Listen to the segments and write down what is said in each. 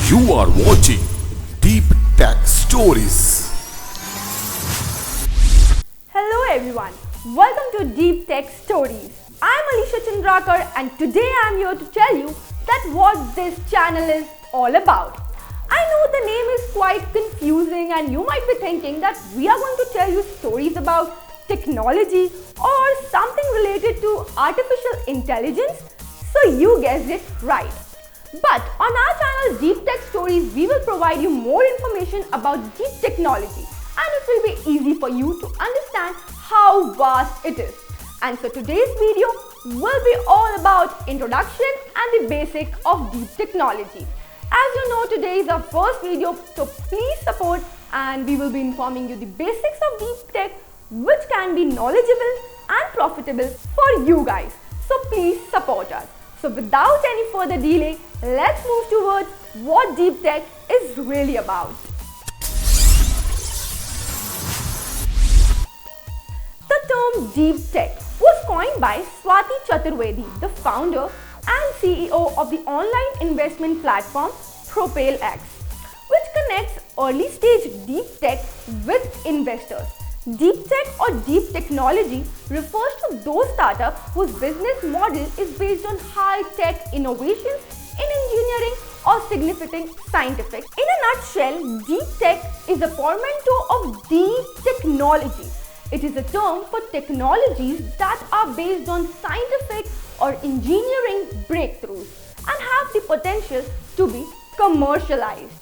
You are watching Deep Tech Stories. Hello everyone, welcome to Deep Tech Stories. I'm Alisha Chandrakar and today I'm here to tell you that what this channel is all about. I know the name is quite confusing and you might be thinking that we are going to tell you stories about technology or something related to artificial intelligence. So you guessed it right. But on our channel Deep Tech Stories, we will provide you more information about deep technology and it will be easy for you to understand how vast it is. And so today's video will be all about introduction and the basic of deep technology. As you know, today is our first video, so please support and we will be informing you the basics of deep tech which can be knowledgeable and profitable for you guys. So please support us. So without any further delay, let's move towards what deep tech is really about. The term deep tech was coined by Swati Chaturvedi, the founder and CEO of the online investment platform PropelX, which connects early stage deep tech with investors. Deep tech or deep technology refers to those startups whose business model is based on high-tech innovations in engineering or significant scientific. In a nutshell, deep tech is a portmanteau of deep technology. It is a term for technologies that are based on scientific or engineering breakthroughs and have the potential to be commercialized.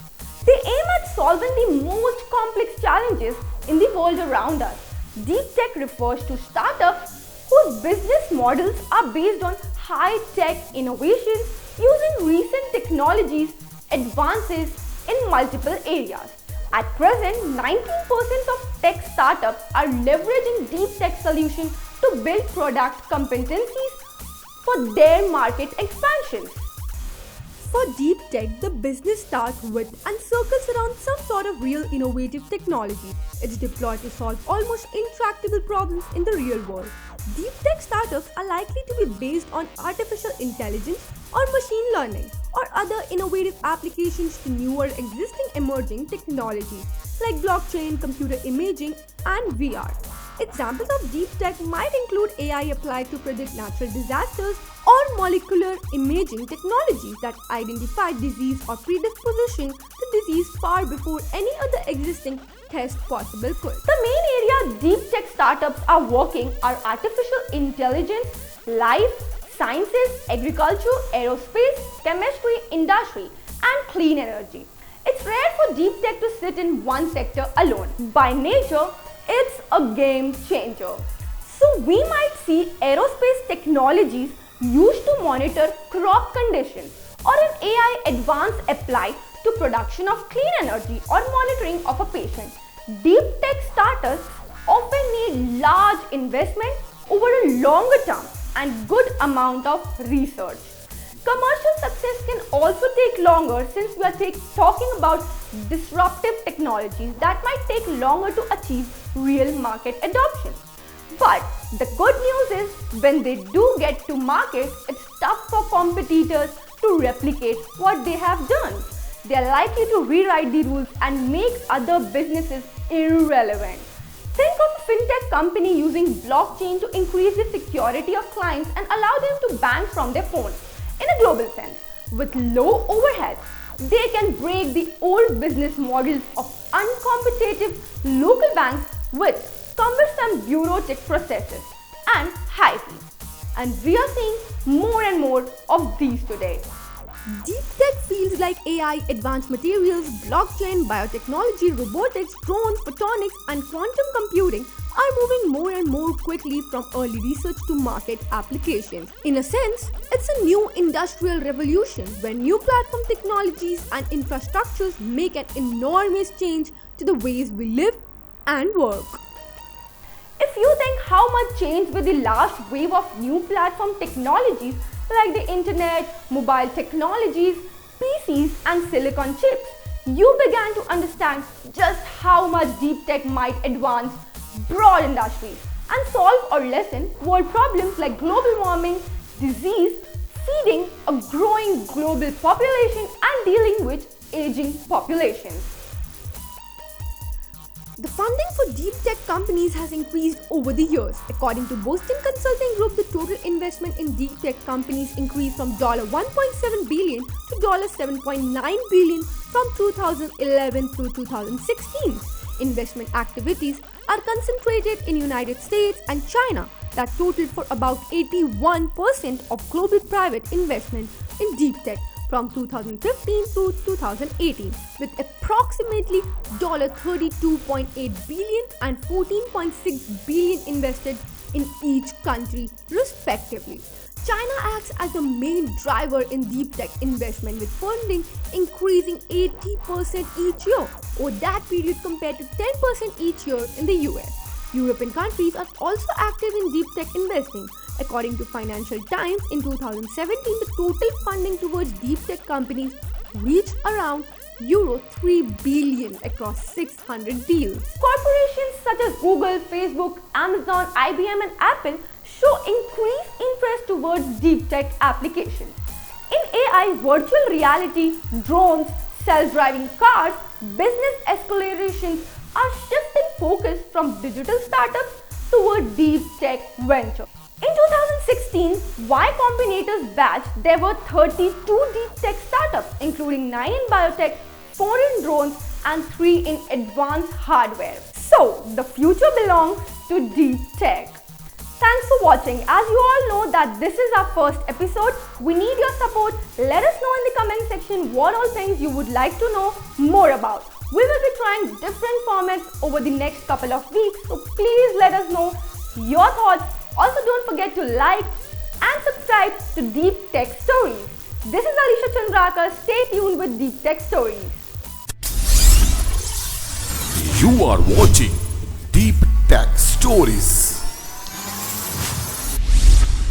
They aim at solving the most complex challenges in the world around us. Deep tech refers to startups whose business models are based on high-tech innovations using recent technologies advances in multiple areas. At present, 19% of tech startups are leveraging deep tech solutions to build product competencies for their market expansion. For deep tech, the business starts with and circles around some sort of real innovative technology. It's deployed to solve almost intractable problems in the real world. Deep tech startups are likely to be based on artificial intelligence or machine learning or other innovative applications to newer existing emerging technologies like blockchain, computer imaging, and VR. Examples of deep tech might include AI applied to predict natural disasters or molecular imaging technologies that identify disease or predisposition to disease far before any other existing test possible could. The main area deep tech startups are working are artificial intelligence, life sciences, agriculture, aerospace, chemistry, industry, and clean energy. It's rare for deep tech to sit in one sector alone. By nature, it's a game changer. So we might see aerospace technologies used to monitor crop conditions or an AI advance applied to production of clean energy or monitoring of a patient. Deep tech startups often need large investment over a longer term and good amount of research. Commercial success can also take longer since we are talking about disruptive technologies that might take longer to achieve real market adoption. But the good news is when they do get to market, it's tough for competitors to replicate what they have done. They are likely to rewrite the rules and make other businesses irrelevant. Think of a fintech company using blockchain to increase the security of clients and allow them to bank from their phone. In a global sense, with low overheads, they can break the old business models of uncompetitive local banks with cumbersome bureaucratic processes and high fees. And we are seeing more and more of these today. Deep tech fields like AI, advanced materials, blockchain, biotechnology, robotics, drones, photonics, and quantum computing are moving more and more quickly from early research to market applications. In a sense, it's a new industrial revolution where new platform technologies and infrastructures make an enormous change to the ways we live and work. If you think how much changed with the last wave of new platform technologies like the internet, mobile technologies, PCs and silicon chips, you began to understand just how much deep tech might advance broad industries and solve or lessen world problems like global warming, disease, feeding a growing global population and dealing with aging populations. The funding for deep tech companies has increased over the years. According to Boston Consulting Group, the total investment in deep tech companies increased from $1.7 billion to $7.9 billion from 2011 through 2016. Investment activities are concentrated in United States and China that totaled for about 81% of global private investment in deep tech from 2015 to 2018, with approximately $32.8 billion and $14.6 billion invested in each country respectively. China acts as the main driver in deep tech investment, with funding increasing 80% each year over that period compared to 10% each year in the US. European countries are also active in deep tech investing. According to Financial Times, in 2017, the total funding towards deep tech companies reached around Euro 3 billion across 600 deals. Corporations such as Google, Facebook, Amazon, IBM and Apple show increased interest towards deep tech applications. In AI, virtual reality, drones, self-driving cars, business accelerations are shifting focus from digital startups toward deep tech venture. In 2016, Y Combinator's batch, there were 32 deep tech startups, including 9 in biotech, 4 in drones, and 3 in advanced hardware. So, the future belongs to deep tech. Thanks for watching. As you all know that this is our first episode, we need your support. Let us know in the comment section what all things you would like to know more about. We will be trying different formats over the next couple of weeks, so please let us know your thoughts. Also, don't forget to like and subscribe to Deep Tech Stories. This is Alisha Chandrakar. Stay tuned with Deep Tech Stories. You are watching Deep Tech Stories.